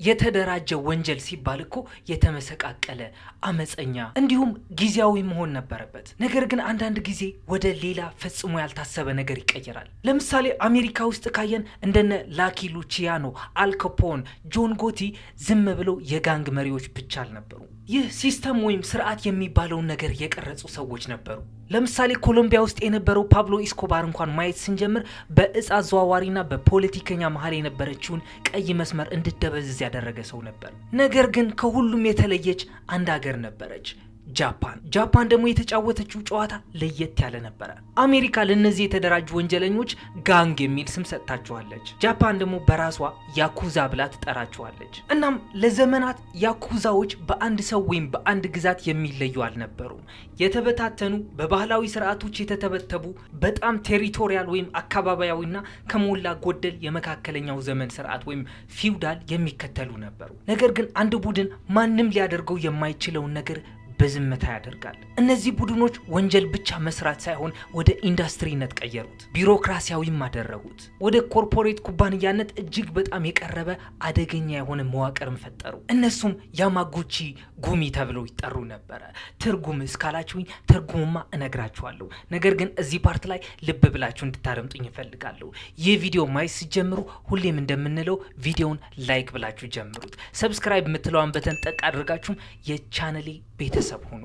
የተደራጀ ወንጀል ሲባል እኮ የተመሰቃቀለ አመፀኛ እንዲሁም ጊዜያዊ መሆን ነበረበት። ነገር ግን አንዳንድ ጊዜ ወደ ሌላ ፈጽሞ ያልታሰበ ነገር ይቀየራል። ለምሳሌ አሜሪካ ውስጥ ካየን እንደነ ላኪ ሉቺያኖ፣ አልካፖን፣ ጆን ጎቲ ዝም ብለው የጋንግ መሪዎች ብቻ አልነበሩ። ይህ ሲስተም ወይም ስርዓት የሚባለውን ነገር የቀረጹ ሰዎች ነበሩ። ለምሳሌ ኮሎምቢያ ውስጥ የነበረው ፓብሎ ኢስኮባር እንኳን ማየት ስንጀምር በእጽ አዘዋዋሪና በፖለቲከኛ መሃል የነበረችውን ቀይ መስመር እንድትደበዝዝ ያደረገ ሰው ነበር። ነገር ግን ከሁሉም የተለየች አንድ ሀገር ነበረች፣ ጃፓን ደግሞ የተጫወተችው ጨዋታ ለየት ያለ ነበረ። አሜሪካ ለነዚህ የተደራጁ ወንጀለኞች ጋንግ የሚል ስም ሰጥታቸዋለች። ጃፓን ደግሞ በራሷ ያኩዛ ብላ ትጠራቸዋለች። እናም ለዘመናት ያኩዛዎች በአንድ ሰው ወይም በአንድ ግዛት የሚለዩ አልነበሩም። የተበታተኑ በባህላዊ ስርዓቶች የተተበተቡ በጣም ቴሪቶሪያል ወይም አካባቢያዊና ከሞላ ጎደል የመካከለኛው ዘመን ስርዓት ወይም ፊውዳል የሚከተሉ ነበሩ። ነገር ግን አንድ ቡድን ማንም ሊያደርገው የማይችለውን ነገር በዝምታ ያደርጋል። እነዚህ ቡድኖች ወንጀል ብቻ መስራት ሳይሆን ወደ ኢንዱስትሪነት ቀየሩት፣ ቢሮክራሲያዊም አደረጉት። ወደ ኮርፖሬት ኩባንያነት እጅግ በጣም የቀረበ አደገኛ የሆነ መዋቅርም ፈጠሩ። እነሱም ያማጉቺ ጉሚ ተብለው ይጠሩ ነበረ። ትርጉም እስካላችሁኝ ትርጉምማ እነግራችኋለሁ። ነገር ግን እዚህ ፓርት ላይ ልብ ብላችሁ እንድታረምጡኝ እፈልጋለሁ። ይህ ቪዲዮ ማየት ሲጀምሩ ሁሌም እንደምንለው ቪዲዮውን ላይክ ብላችሁ ጀምሩት። ሰብስክራይብ የምትለዋን በተን ጠቅ አድርጋችሁም የቻናሌ ቤተሰብ ሁኑ።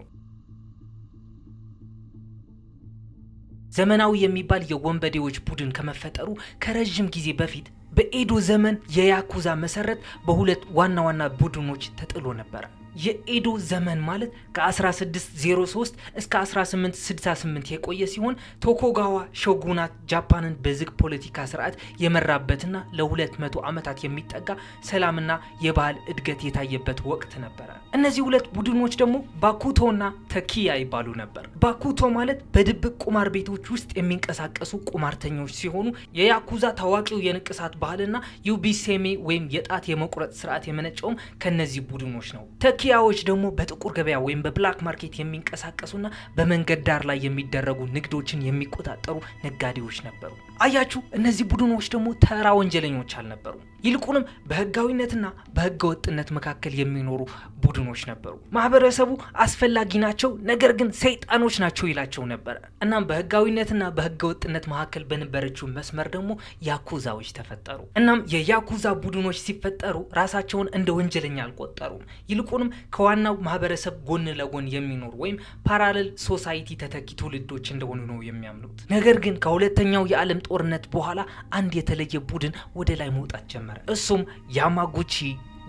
ዘመናዊ የሚባል የወንበዴዎች ቡድን ከመፈጠሩ ከረጅም ጊዜ በፊት በኤዶ ዘመን የያኩዛ መሰረት በሁለት ዋና ዋና ቡድኖች ተጥሎ ነበር። የኤዶ ዘመን ማለት ከ1603 እስከ 1868 የቆየ ሲሆን ቶኩጋዋ ሾጉናት ጃፓንን በዝግ ፖለቲካ ስርዓት የመራበትና ለ200 ዓመታት የሚጠጋ ሰላምና የባህል እድገት የታየበት ወቅት ነበር። እነዚህ ሁለት ቡድኖች ደግሞ ባኩቶና ተኪያ ይባሉ ነበር። ባኩቶ ማለት በድብቅ ቁማር ቤቶች ውስጥ የሚንቀሳቀሱ ቁማርተኞች ሲሆኑ የያኩዛ ታዋቂው የንቅሳት ባህልና ዩቢሴሜ ወይም የጣት የመቁረጥ ስርዓት የመነጨውም ከነዚህ ቡድኖች ነው። ተኪያዎች ደግሞ በጥቁር ገበያ ወይም በብላክ ማርኬት የሚንቀሳቀሱና በመንገድ ዳር ላይ የሚደረጉ ንግዶችን የሚቆጣጠሩ ነጋዴዎች ነበሩ። አያችሁ፣ እነዚህ ቡድኖች ደግሞ ተራ ወንጀለኞች አልነበሩም። ይልቁንም በህጋዊነትና በህገወጥነት መካከል የሚኖሩ ቡድኖች ነበሩ። ማህበረሰቡ አስፈላጊ ናቸው፣ ነገር ግን ሰይጣኖች ናቸው ይላቸው ነበር። እናም በህጋዊነትና በህገወጥነት መካከል በነበረችው መስመር ደግሞ ያኩዛዎች ተፈጠሩ። እናም የያኩዛ ቡድኖች ሲፈጠሩ ራሳቸውን እንደ ወንጀለኛ አልቆጠሩም። ይልቁንም ከዋናው ማህበረሰብ ጎን ለጎን የሚኖሩ ወይም ፓራሌል ሶሳይቲ ተተኪ ትውልዶች እንደሆኑ ነው የሚያምኑት። ነገር ግን ከሁለተኛው የዓለም ጦርነት በኋላ አንድ የተለየ ቡድን ወደ ላይ መውጣት ጀመረ። እሱም ያማጉቺ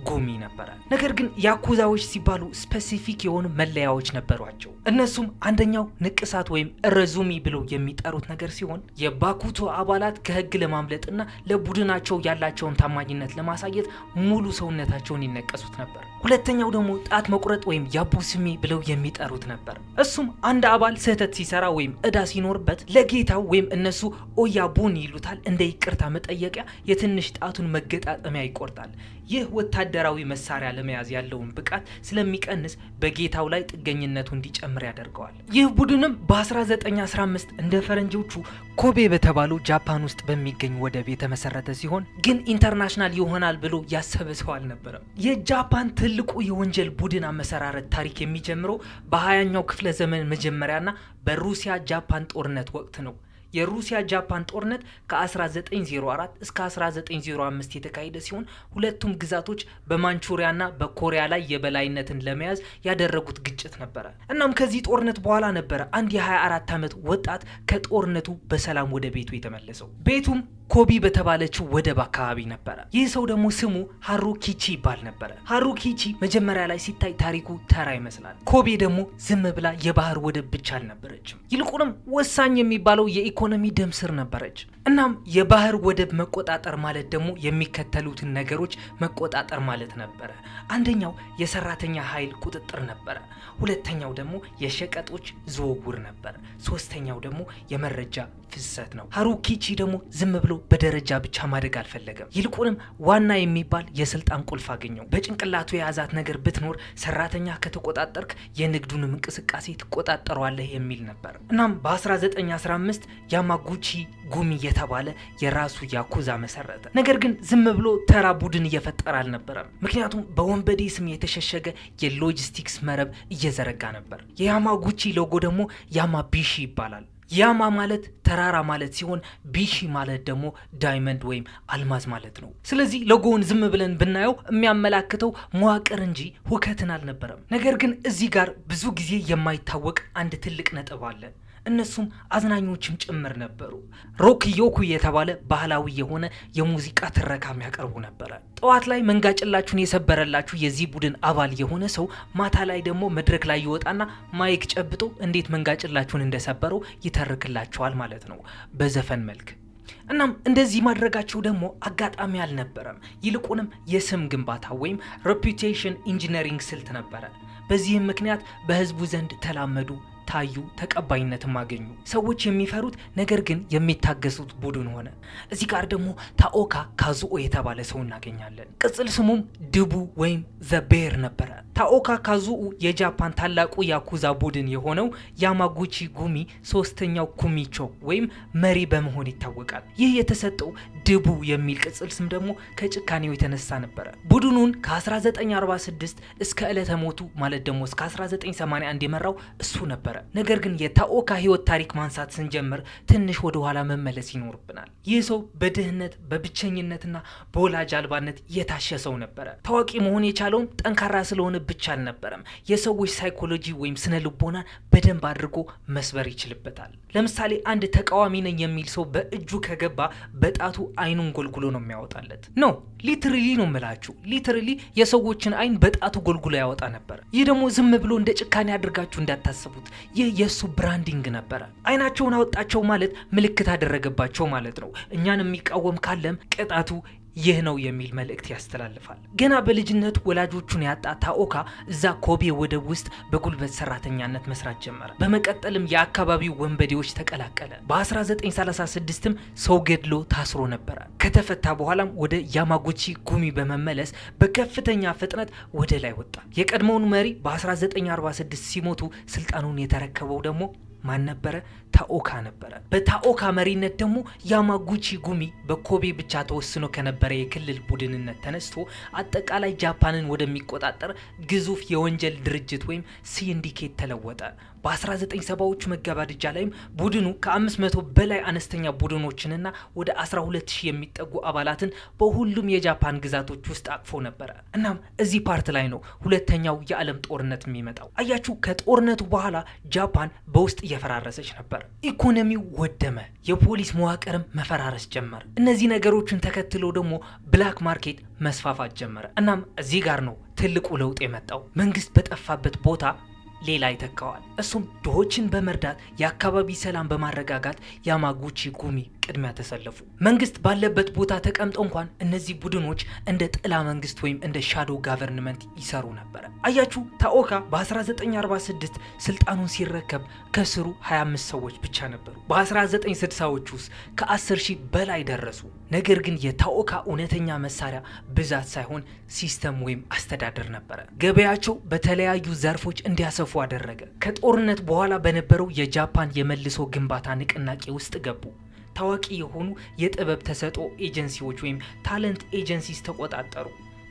ጉሚ ነበረ። ነገር ግን ያኩዛዎች ሲባሉ ስፔሲፊክ የሆኑ መለያዎች ነበሯቸው። እነሱም አንደኛው ንቅሳት ወይም እረዙሚ ብለው የሚጠሩት ነገር ሲሆን የባኩቶ አባላት ከህግ ለማምለጥና ለቡድናቸው ያላቸውን ታማኝነት ለማሳየት ሙሉ ሰውነታቸውን ይነቀሱት ነበር። ሁለተኛው ደግሞ ጣት መቁረጥ ወይም ያቡስሚ ብለው የሚጠሩት ነበር። እሱም አንድ አባል ስህተት ሲሰራ ወይም እዳ ሲኖርበት ለጌታው ወይም እነሱ ኦያቡን ይሉታል እንደ ይቅርታ መጠየቂያ የትንሽ ጣቱን መገጣጠሚያ ይቆርጣል። ይህ ወታደራዊ መሳሪያ ለመያዝ ያለውን ብቃት ስለሚቀንስ በጌታው ላይ ጥገኝነቱ እንዲጨምር ያደርገዋል። ይህ ቡድንም በ1915 እንደ ፈረንጆቹ ኮቤ በተባለው ጃፓን ውስጥ በሚገኝ ወደብ የተመሰረተ ሲሆን ግን ኢንተርናሽናል ይሆናል ብሎ ያሰበ ሰው አልነበረም። የጃፓን ትልቁ የወንጀል ቡድን አመሰራረት ታሪክ የሚጀምረው በ20ኛው ክፍለ ዘመን መጀመሪያና በሩሲያ ጃፓን ጦርነት ወቅት ነው። የሩሲያ ጃፓን ጦርነት ከ1904 እስከ 1905 የተካሄደ ሲሆን ሁለቱም ግዛቶች በማንቹሪያና በኮሪያ ላይ የበላይነትን ለመያዝ ያደረጉት ግጭት ነበረ። እናም ከዚህ ጦርነት በኋላ ነበረ አንድ የ24 ዓመት ወጣት ከጦርነቱ በሰላም ወደ ቤቱ የተመለሰው። ቤቱም ኮቢ በተባለችው ወደብ አካባቢ ነበረ። ይህ ሰው ደግሞ ስሙ ሃሩኪቺ ይባል ነበረ። ሃሩኪቺ መጀመሪያ ላይ ሲታይ ታሪኩ ተራ ይመስላል። ኮቤ ደግሞ ዝም ብላ የባህር ወደብ ብቻ አልነበረችም። ይልቁንም ወሳኝ የሚባለው የኢኮኖሚ ደም ስር ነበረች። እናም የባህር ወደብ መቆጣጠር ማለት ደግሞ የሚከተሉትን ነገሮች መቆጣጠር ማለት ነበረ። አንደኛው የሰራተኛ ኃይል ቁጥጥር ነበረ። ሁለተኛው ደግሞ የሸቀጦች ዝውውር ነበር። ሶስተኛው ደግሞ የመረጃ ፍሰት ነው። ሃሩኪቺ ደግሞ ዝም ብሎ በደረጃ ብቻ ማደግ አልፈለገም። ይልቁንም ዋና የሚባል የስልጣን ቁልፍ አገኘው። በጭንቅላቱ የያዛት ነገር ብትኖር ሰራተኛ ከተቆጣጠርክ የንግዱንም እንቅስቃሴ ትቆጣጠረዋለህ የሚል ነበር። እናም በ1915 ያማጉቺ ጉሚ የተባለ የራሱ ያኩዛ መሰረተ። ነገር ግን ዝም ብሎ ተራ ቡድን እየፈጠረ አልነበረም። ምክንያቱም በወንበዴ ስም የተሸሸገ የሎጂስቲክስ መረብ እየዘረጋ ነበር። የያማጉቺ ሎጎ ደግሞ ያማቢሺ ይባላል። ያማ ማለት ተራራ ማለት ሲሆን ቢሺ ማለት ደግሞ ዳይመንድ ወይም አልማዝ ማለት ነው። ስለዚህ ሎጎውን ዝም ብለን ብናየው የሚያመላክተው መዋቅር እንጂ ሁከትን አልነበረም። ነገር ግን እዚህ ጋር ብዙ ጊዜ የማይታወቅ አንድ ትልቅ ነጥብ አለ። እነሱም አዝናኞችም ጭምር ነበሩ። ሮክ ዮኩ የተባለ ባህላዊ የሆነ የሙዚቃ ትረካ የሚያቀርቡ ነበረ። ጠዋት ላይ መንጋጭላችሁን የሰበረላችሁ የዚህ ቡድን አባል የሆነ ሰው ማታ ላይ ደግሞ መድረክ ላይ ይወጣና ማይክ ጨብጦ እንዴት መንጋጭላችሁን እንደሰበረው ይተርክላችኋል ማለት ነው በዘፈን መልክ። እናም እንደዚህ ማድረጋቸው ደግሞ አጋጣሚ አልነበረም። ይልቁንም የስም ግንባታ ወይም ሬፑቴሽን ኢንጂነሪንግ ስልት ነበረ። በዚህም ምክንያት በህዝቡ ዘንድ ተላመዱ፣ ታዩ፣ ተቀባይነትም አገኙ። ሰዎች የሚፈሩት ነገር ግን የሚታገሱት ቡድን ሆነ። እዚህ ጋር ደግሞ ታኦካ ካዙኦ የተባለ ሰው እናገኛለን። ቅጽል ስሙም ድቡ ወይም ዘ ቤር ነበረ። ታኦካ ካዙኦ የጃፓን ታላቁ ያኩዛ ቡድን የሆነው ያማጉቺ ጉሚ ሶስተኛው ኩሚቾ ወይም መሪ በመሆን ይታወቃል። ይህ የተሰጠው ድቡ የሚል ቅጽል ስም ደግሞ ከጭካኔው የተነሳ ነበረ። ቡድኑን ከ1946 እስከ ዕለተ ሞቱ ማለት ደግሞ እስከ 1981 የመራው እሱ ነበረ። ነገር ግን የታኦካ ህይወት ታሪክ ማንሳት ስንጀምር ትንሽ ወደ ኋላ መመለስ ይኖርብናል። ይህ ሰው በድህነት በብቸኝነትና በወላጅ አልባነት የታሸ ሰው ነበረ። ታዋቂ መሆን የቻለውም ጠንካራ ስለሆነ ብቻ አልነበረም። የሰዎች ሳይኮሎጂ ወይም ስነ ልቦናን በደንብ አድርጎ መስበር ይችልበታል። ለምሳሌ አንድ ተቃዋሚ ነኝ የሚል ሰው በእጁ ከገባ በጣቱ አይኑን ጎልጉሎ ነው የሚያወጣለት። ኖ ሊትራሊ ነው የምላችሁ። ሊትራሊ የሰዎችን አይን በጣቱ ጎልጉሎ ያወጣ ነበር። ይህ ደግሞ ዝም ብሎ እንደ ጭካኔ አድርጋችሁ እንዳታስቡት። ይህ የሱ ብራንዲንግ ነበረ። አይናቸውን አወጣቸው ማለት ምልክት አደረገባቸው ማለት ነው። እኛን የሚቃወም ካለም ቅጣቱ ይህ ነው የሚል መልእክት ያስተላልፋል። ገና በልጅነቱ ወላጆቹን ያጣ ታኦካ እዛ ኮቤ ወደብ ውስጥ በጉልበት ሰራተኛነት መስራት ጀመረ። በመቀጠልም የአካባቢው ወንበዴዎች ተቀላቀለ። በ1936ም ሰው ገድሎ ታስሮ ነበረ። ከተፈታ በኋላም ወደ ያማጉቺ ጉሚ በመመለስ በከፍተኛ ፍጥነት ወደ ላይ ወጣ። የቀድሞውን መሪ በ1946 ሲሞቱ ስልጣኑን የተረከበው ደግሞ ማን ነበረ? ታኦካ ነበረ። በታኦካ መሪነት ደግሞ ያማጉቺ ጉሚ በኮቤ ብቻ ተወስኖ ከነበረ የክልል ቡድንነት ተነስቶ አጠቃላይ ጃፓንን ወደሚቆጣጠር ግዙፍ የወንጀል ድርጅት ወይም ሲንዲኬት ተለወጠ። በ1970ዎቹ መገባደጃ ላይም ቡድኑ ከ500 በላይ አነስተኛ ቡድኖችንና ወደ 12000 የሚጠጉ አባላትን በሁሉም የጃፓን ግዛቶች ውስጥ አቅፎ ነበረ። እናም እዚህ ፓርት ላይ ነው ሁለተኛው የዓለም ጦርነት የሚመጣው። አያችሁ፣ ከጦርነቱ በኋላ ጃፓን በውስጥ እየፈራረሰች ነበር። ኢኮኖሚው ወደመ። የፖሊስ መዋቅርም መፈራረስ ጀመረ። እነዚህ ነገሮችን ተከትሎ ደግሞ ብላክ ማርኬት መስፋፋት ጀመረ። እናም እዚህ ጋር ነው ትልቁ ለውጥ የመጣው። መንግስት በጠፋበት ቦታ ሌላ ይተካዋል። እሱም ድሆችን በመርዳት የአካባቢ ሰላም በማረጋጋት ያማጉቺ ጉሚ ቅድሚያ ተሰለፉ። መንግስት ባለበት ቦታ ተቀምጦ እንኳን እነዚህ ቡድኖች እንደ ጥላ መንግስት ወይም እንደ ሻዶ ጋቨርንመንት ይሰሩ ነበር። አያችሁ፣ ታኦካ በ1946 ስልጣኑን ሲረከብ ከስሩ 25 ሰዎች ብቻ ነበሩ። በ1960ዎቹ ውስጥ ከ10,000 በላይ ደረሱ። ነገር ግን የታኦካ እውነተኛ መሳሪያ ብዛት ሳይሆን ሲስተም ወይም አስተዳደር ነበረ። ገበያቸው በተለያዩ ዘርፎች እንዲያሰፉ አደረገ። ከጦርነት በኋላ በነበረው የጃፓን የመልሶ ግንባታ ንቅናቄ ውስጥ ገቡ። ታዋቂ የሆኑ የጥበብ ተሰጥኦ ኤጀንሲዎች ወይም ታለንት ኤጀንሲስ ተቆጣጠሩ።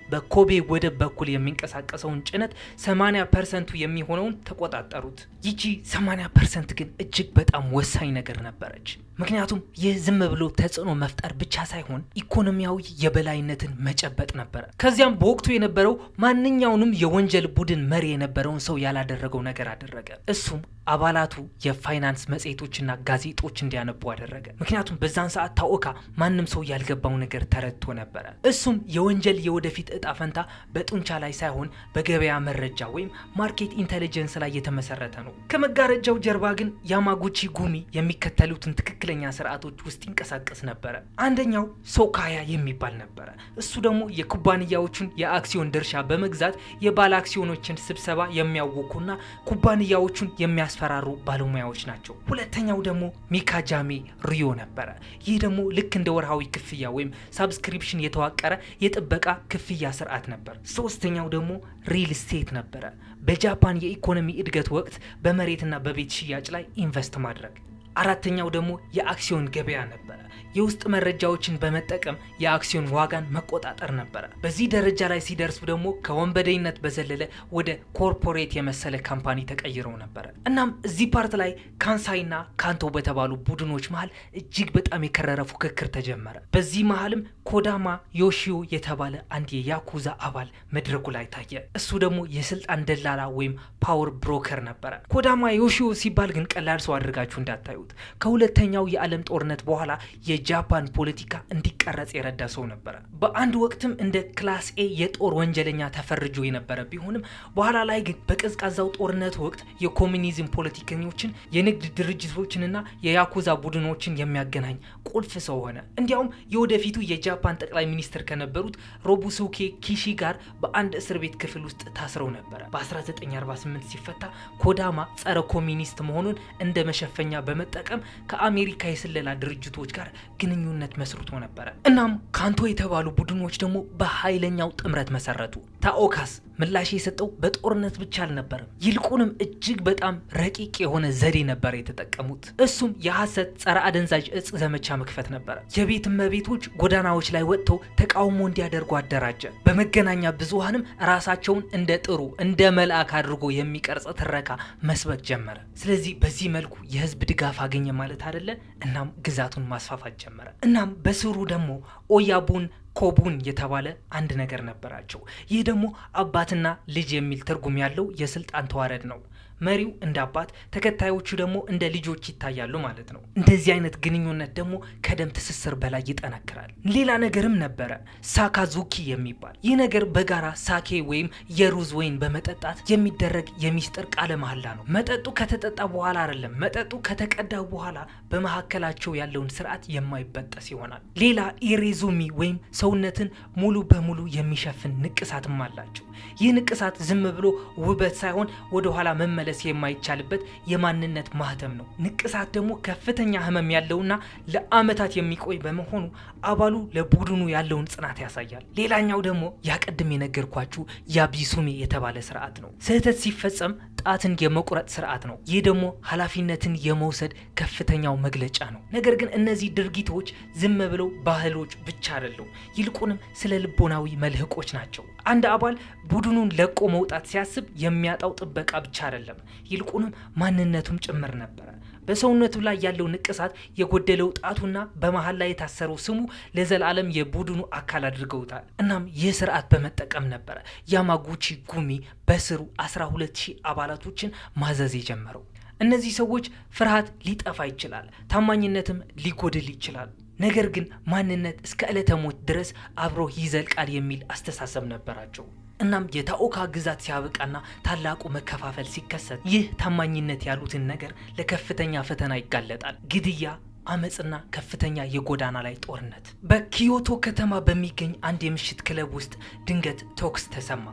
በኮቤ ወደብ በኩል የሚንቀሳቀሰውን ጭነት 80% የሚሆነውን ተቆጣጠሩት። ይቺ 80% ግን እጅግ በጣም ወሳኝ ነገር ነበረች። ምክንያቱም ይህ ዝም ብሎ ተጽዕኖ መፍጠር ብቻ ሳይሆን ኢኮኖሚያዊ የበላይነትን መጨበጥ ነበረ። ከዚያም በወቅቱ የነበረው ማንኛውንም የወንጀል ቡድን መሪ የነበረውን ሰው ያላደረገው ነገር አደረገ። እሱም አባላቱ የፋይናንስ መጽሔቶችና ጋዜጦች እንዲያነቡ አደረገ። ምክንያቱም በዛን ሰዓት ታኦካ ማንም ሰው ያልገባው ነገር ተረድቶ ነበረ። እሱም የወንጀል የወደፊት እጣ ፈንታ በጡንቻ ላይ ሳይሆን በገበያ መረጃ ወይም ማርኬት ኢንተለጀንስ ላይ የተመሰረተ ነው። ከመጋረጃው ጀርባ ግን ያማጉቺ ጉሚ የሚከተሉትን ትክክለኛ ስርዓቶች ውስጥ ይንቀሳቀስ ነበረ። አንደኛው ሶካያ የሚባል ነበረ። እሱ ደግሞ የኩባንያዎቹን የአክሲዮን ድርሻ በመግዛት የባለ አክሲዮኖችን ስብሰባ የሚያውኩና ኩባንያዎቹን የሚያስፈጽሙ የሚያስፈራሩ ባለሙያዎች ናቸው። ሁለተኛው ደግሞ ሚካጃሜ ሪዮ ነበረ። ይህ ደግሞ ልክ እንደ ወርሃዊ ክፍያ ወይም ሳብስክሪፕሽን የተዋቀረ የጥበቃ ክፍያ ስርዓት ነበር። ሶስተኛው ደግሞ ሪል ስቴት ነበረ። በጃፓን የኢኮኖሚ እድገት ወቅት በመሬትና በቤት ሽያጭ ላይ ኢንቨስት ማድረግ። አራተኛው ደግሞ የአክሲዮን ገበያ ነበረ። የውስጥ መረጃዎችን በመጠቀም የአክሲዮን ዋጋን መቆጣጠር ነበረ። በዚህ ደረጃ ላይ ሲደርሱ ደግሞ ከወንበዴነት በዘለለ ወደ ኮርፖሬት የመሰለ ካምፓኒ ተቀይረው ነበረ። እናም እዚህ ፓርት ላይ ካንሳይና ካንቶ በተባሉ ቡድኖች መሃል እጅግ በጣም የከረረ ፉክክር ተጀመረ። በዚህ መሃልም ኮዳማ ዮሺዮ የተባለ አንድ የያኩዛ አባል መድረኩ ላይ ታየ። እሱ ደግሞ የስልጣን ደላላ ወይም ፓወር ብሮከር ነበረ። ኮዳማ ዮሺዮ ሲባል ግን ቀላል ሰው አድርጋችሁ እንዳታዩት። ከሁለተኛው የዓለም ጦርነት በኋላ የጃፓን ፖለቲካ እንዲቀረጽ የረዳ ሰው ነበረ። በአንድ ወቅትም እንደ ክላስ ኤ የጦር ወንጀለኛ ተፈርጆ የነበረ ቢሆንም በኋላ ላይ ግን በቀዝቃዛው ጦርነት ወቅት የኮሙኒዝም ፖለቲከኞችን፣ የንግድ ድርጅቶችንና የያኩዛ ቡድኖችን የሚያገናኝ ቁልፍ ሰው ሆነ። እንዲያውም የወደፊቱ የጃፓን ጠቅላይ ሚኒስትር ከነበሩት ሮቡሱኬ ኪሺ ጋር በአንድ እስር ቤት ክፍል ውስጥ ታስረው ነበረ። በ1948 ሲፈታ ኮዳማ ጸረ ኮሚኒስት መሆኑን እንደ መሸፈኛ በመጠቀም ከአሜሪካ የስለላ ድርጅቶች ጋር ግንኙነት መስርቶ ነበረ። እናም ካንቶ የተባሉ ቡድኖች ደግሞ በኃይለኛው ጥምረት መሰረቱ። ታኦካስ ምላሽ የሰጠው በጦርነት ብቻ አልነበረም፣ ይልቁንም እጅግ በጣም ረቂቅ የሆነ ዘዴ ነበር የተጠቀሙት። እሱም የሐሰት ጸረ አደንዛዥ እጽ ዘመቻ መክፈት ነበረ። የቤት እመቤቶች ጎዳናዎች ላይ ወጥተው ተቃውሞ እንዲያደርጉ አደራጀ። በመገናኛ ብዙሃንም ራሳቸውን እንደ ጥሩ እንደ መልአክ አድርጎ የሚቀርጽ ትረካ መስበክ ጀመረ። ስለዚህ በዚህ መልኩ የህዝብ ድጋፍ አገኘ ማለት አይደለ። እናም ግዛቱን ማስፋፋት ጀመረ። እናም በስሩ ደግሞ ኦያቡን ኮቡን የተባለ አንድ ነገር ነበራቸው። ይህ ደግሞ አባትና ልጅ የሚል ትርጉም ያለው የስልጣን ተዋረድ ነው። መሪው እንደ አባት፣ ተከታዮቹ ደግሞ እንደ ልጆች ይታያሉ ማለት ነው። እንደዚህ አይነት ግንኙነት ደግሞ ከደም ትስስር በላይ ይጠነክራል። ሌላ ነገርም ነበረ፣ ሳካዙኪ የሚባል ይህ ነገር በጋራ ሳኬ ወይም የሩዝ ወይን በመጠጣት የሚደረግ የሚስጥር ቃለ መሐላ ነው። መጠጡ ከተጠጣ በኋላ አይደለም፣ መጠጡ ከተቀዳ በኋላ በመካከላቸው ያለውን ስርዓት የማይበጠስ ይሆናል። ሌላ ኢሬዙሚ ወይም ሰውነትን ሙሉ በሙሉ የሚሸፍን ንቅሳትም አላቸው። ይህ ንቅሳት ዝም ብሎ ውበት ሳይሆን ወደ ኋላ መመለስ የማይቻልበት የማንነት ማህተም ነው። ንቅሳት ደግሞ ከፍተኛ ህመም ያለውና ለአመታት የሚቆይ በመሆኑ አባሉ ለቡድኑ ያለውን ጽናት ያሳያል። ሌላኛው ደግሞ ያቀድም የነገርኳችሁ ያቢሱሜ የተባለ ስርዓት ነው። ስህተት ሲፈጸም ጣትን የመቁረጥ ስርዓት ነው። ይህ ደግሞ ኃላፊነትን የመውሰድ ከፍተኛው መግለጫ ነው። ነገር ግን እነዚህ ድርጊቶች ዝም ብለው ባህሎች ብቻ አይደሉም፣ ይልቁንም ስለ ልቦናዊ መልህቆች ናቸው። አንድ አባል ቡድኑን ለቆ መውጣት ሲያስብ የሚያጣው ጥበቃ ብቻ አይደለም፣ ይልቁንም ማንነቱም ጭምር ነበረ። በሰውነቱ ላይ ያለው ንቅሳት የጎደለው ጣቱና በመሃል ላይ የታሰረው ስሙ ለዘላለም የቡድኑ አካል አድርገውታል። እናም ይህ ስርዓት በመጠቀም ነበረ ያማጉቺ ጉሚ በስሩ 12000 አባላቶችን ማዘዝ የጀመረው። እነዚህ ሰዎች ፍርሃት ሊጠፋ ይችላል፣ ታማኝነትም ሊጎድል ይችላል። ነገር ግን ማንነት እስከ ዕለተ ሞት ድረስ አብሮ ይዘልቃል የሚል አስተሳሰብ ነበራቸው። እናም የታኦካ ግዛት ሲያበቃና ታላቁ መከፋፈል ሲከሰት ይህ ታማኝነት ያሉትን ነገር ለከፍተኛ ፈተና ይጋለጣል። ግድያ፣ አመጽና ከፍተኛ የጎዳና ላይ ጦርነት። በኪዮቶ ከተማ በሚገኝ አንድ የምሽት ክለብ ውስጥ ድንገት ተኩስ ተሰማ።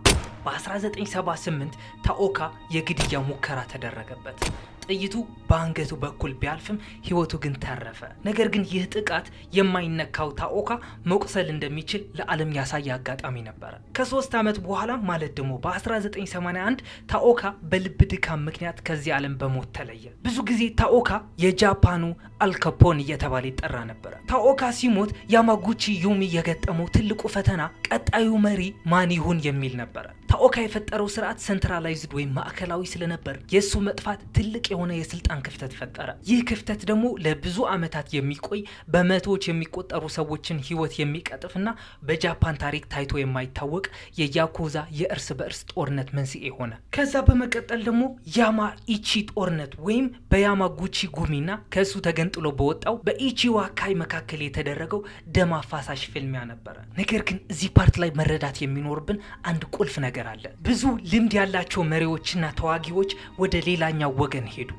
በ1978 ታኦካ የግድያ ሙከራ ተደረገበት። ጥይቱ በአንገቱ በኩል ቢያልፍም ህይወቱ ግን ተረፈ። ነገር ግን ይህ ጥቃት የማይነካው ታኦካ መቁሰል እንደሚችል ለዓለም ያሳየ አጋጣሚ ነበረ። ከ3 ዓመት በኋላ ማለት ደግሞ በ1981 ታኦካ በልብ ድካም ምክንያት ከዚህ ዓለም በሞት ተለየ። ብዙ ጊዜ ታኦካ የጃፓኑ አልካፖን እየተባለ ይጠራ ነበረ። ታኦካ ሲሞት ያማጉቺ ዩሚ የገጠመው ትልቁ ፈተና ቀጣዩ መሪ ማን ይሁን የሚል ነበረ። ታኦካ የፈጠረው ስርዓት ሴንትራላይዝድ ወይም ማዕከላዊ ስለነበር የሱ መጥፋት ትልቅ የሆነ የስልጣን ክፍተት ፈጠረ። ይህ ክፍተት ደግሞ ለብዙ ዓመታት የሚቆይ በመቶዎች የሚቆጠሩ ሰዎችን ህይወት የሚቀጥፍና በጃፓን ታሪክ ታይቶ የማይታወቅ የያኩዛ የእርስ በእርስ ጦርነት መንስኤ ሆነ። ከዛ በመቀጠል ደግሞ ያማኢቺ ጦርነት ወይም በያማጉቺ ጉሚና ከሱ ተገንጥሎ በወጣው በኢቺዋካይ መካከል የተደረገው ደም አፋሳሽ ፍልሚያ ነበረ። ነገር ግን እዚህ ፓርት ላይ መረዳት የሚኖርብን አንድ ቁልፍ ነገር አለ። ብዙ ልምድ ያላቸው መሪዎችና ተዋጊዎች ወደ ሌላኛው ወገን ሄዱ።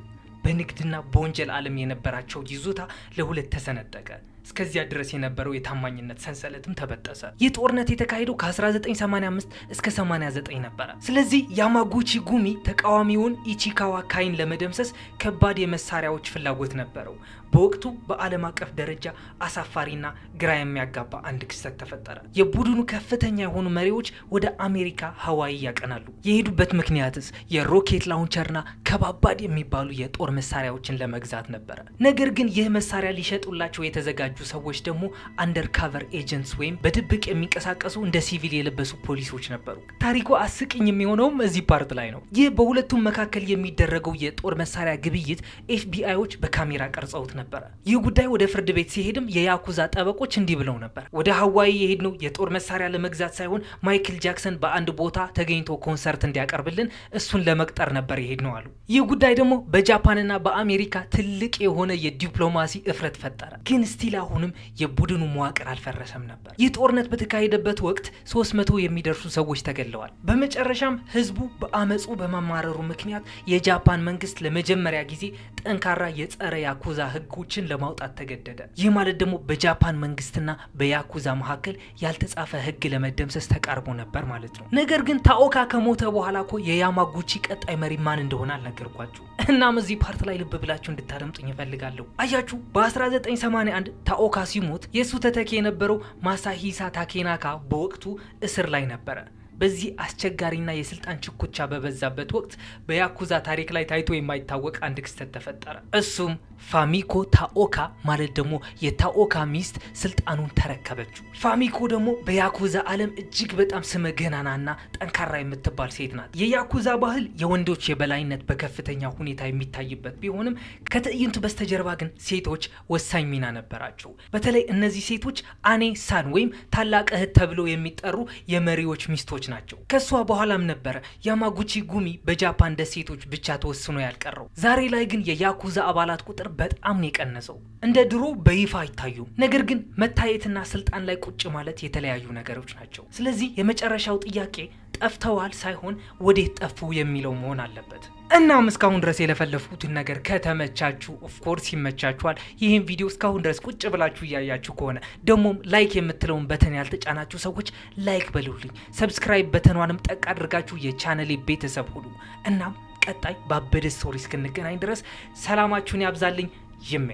በንግድና በወንጀል ዓለም የነበራቸው ይዞታ ለሁለት ተሰነጠቀ። እስከዚያ ድረስ የነበረው የታማኝነት ሰንሰለትም ተበጠሰ። ይህ ጦርነት የተካሄደው ከ1985 እስከ 89 ነበረ። ስለዚህ ያማጉቺ ጉሚ ተቃዋሚውን ኢቺካዋ ካይን ለመደምሰስ ከባድ የመሳሪያዎች ፍላጎት ነበረው። በወቅቱ በዓለም አቀፍ ደረጃ አሳፋሪና ግራ የሚያጋባ አንድ ክስተት ተፈጠረ። የቡድኑ ከፍተኛ የሆኑ መሪዎች ወደ አሜሪካ ሀዋይ ያቀናሉ። የሄዱበት ምክንያትስ የሮኬት ላውንቸርና ከባባድ የሚባሉ የጦር መሳሪያዎችን ለመግዛት ነበረ። ነገር ግን ይህ መሳሪያ ሊሸጡላቸው የተዘጋጁ ሰዎች ደግሞ አንደርካቨር ኤጀንትስ ወይም በድብቅ የሚንቀሳቀሱ እንደ ሲቪል የለበሱ ፖሊሶች ነበሩ። ታሪኩ አስቂኝ የሚሆነውም እዚህ ፓርት ላይ ነው። ይህ በሁለቱም መካከል የሚደረገው የጦር መሳሪያ ግብይት ኤፍቢአይዎች በካሜራ ቀርጸውት ነበር። ይህ ጉዳይ ወደ ፍርድ ቤት ሲሄድም የያኩዛ ጠበቆች እንዲህ ብለው ነበር። ወደ ሀዋይ የሄድነው የጦር መሳሪያ ለመግዛት ሳይሆን ማይክል ጃክሰን በአንድ ቦታ ተገኝቶ ኮንሰርት እንዲያቀርብልን እሱን ለመቅጠር ነበር የሄድነው አሉ። ይህ ጉዳይ ደግሞ በጃፓንና በአሜሪካ ትልቅ የሆነ የዲፕሎማሲ እፍረት ፈጠረ። ግን ስቲል አሁንም የቡድኑ መዋቅር አልፈረሰም ነበር። ይህ ጦርነት በተካሄደበት ወቅት 300 የሚደርሱ ሰዎች ተገለዋል። በመጨረሻም ህዝቡ በአመፁ በማማረሩ ምክንያት የጃፓን መንግስት ለመጀመሪያ ጊዜ ጠንካራ የጸረ ያኩዛ ህጎችን ለማውጣት ተገደደ። ይህ ማለት ደግሞ በጃፓን መንግስትና በያኩዛ መካከል ያልተጻፈ ህግ ለመደምሰስ ተቃርቦ ነበር ማለት ነው። ነገር ግን ታኦካ ከሞተ በኋላ እኮ የያማጉቺ ቀጣይ መሪ ማን እንደሆነ አልነገርኳችሁ። እናም እዚህ ፓርት ላይ ልብ ብላችሁ እንድታደምጡኝ እፈልጋለሁ። አያችሁ፣ በ1981 ታኦካ ሲሞት የሱ ተተኪ የነበረው ማሳሂሳ ታኬናካ በወቅቱ እስር ላይ ነበረ። በዚህ አስቸጋሪና የስልጣን ችኩቻ በበዛበት ወቅት በያኩዛ ታሪክ ላይ ታይቶ የማይታወቅ አንድ ክስተት ተፈጠረ። እሱም ፋሚኮ ታኦካ ማለት ደግሞ የታኦካ ሚስት ስልጣኑን ተረከበችው። ፋሚኮ ደግሞ በያኩዛ ዓለም እጅግ በጣም ስመ ገናናና ጠንካራ የምትባል ሴት ናት። የያኩዛ ባህል የወንዶች የበላይነት በከፍተኛ ሁኔታ የሚታይበት ቢሆንም ከትዕይንቱ በስተጀርባ ግን ሴቶች ወሳኝ ሚና ነበራቸው። በተለይ እነዚህ ሴቶች አኔ ሳን ወይም ታላቅ እህት ተብለው የሚጠሩ የመሪዎች ሚስቶች ናቸው። ከሷ በኋላም ነበረ ያማጉቺ ጉሚ በጃፓን ደሴቶች ብቻ ተወስኖ ያልቀረው። ዛሬ ላይ ግን የያኩዛ አባላት ቁጥር በጣም ነው የቀነሰው። እንደ ድሮ በይፋ አይታዩም። ነገር ግን መታየትና ስልጣን ላይ ቁጭ ማለት የተለያዩ ነገሮች ናቸው። ስለዚህ የመጨረሻው ጥያቄ ጠፍተዋል ሳይሆን ወዴት ጠፉ የሚለው መሆን አለበት። እናም እስካሁን ድረስ የለፈለፉትን ነገር ከተመቻችሁ ኦፍኮርስ ይመቻችኋል። ይህን ቪዲዮ እስካሁን ድረስ ቁጭ ብላችሁ እያያችሁ ከሆነ ደግሞም ላይክ የምትለውን በተን ያልተጫናችሁ ሰዎች ላይክ በሉልኝ። ሰብስክራይብ በተኗንም ጠቅ አድርጋችሁ የቻናሌ ቤተሰብ ሁሉ። እናም ቀጣይ ባበደ ስቶሪ እስክንገናኝ ድረስ ሰላማችሁን ያብዛልኝ። ይሜ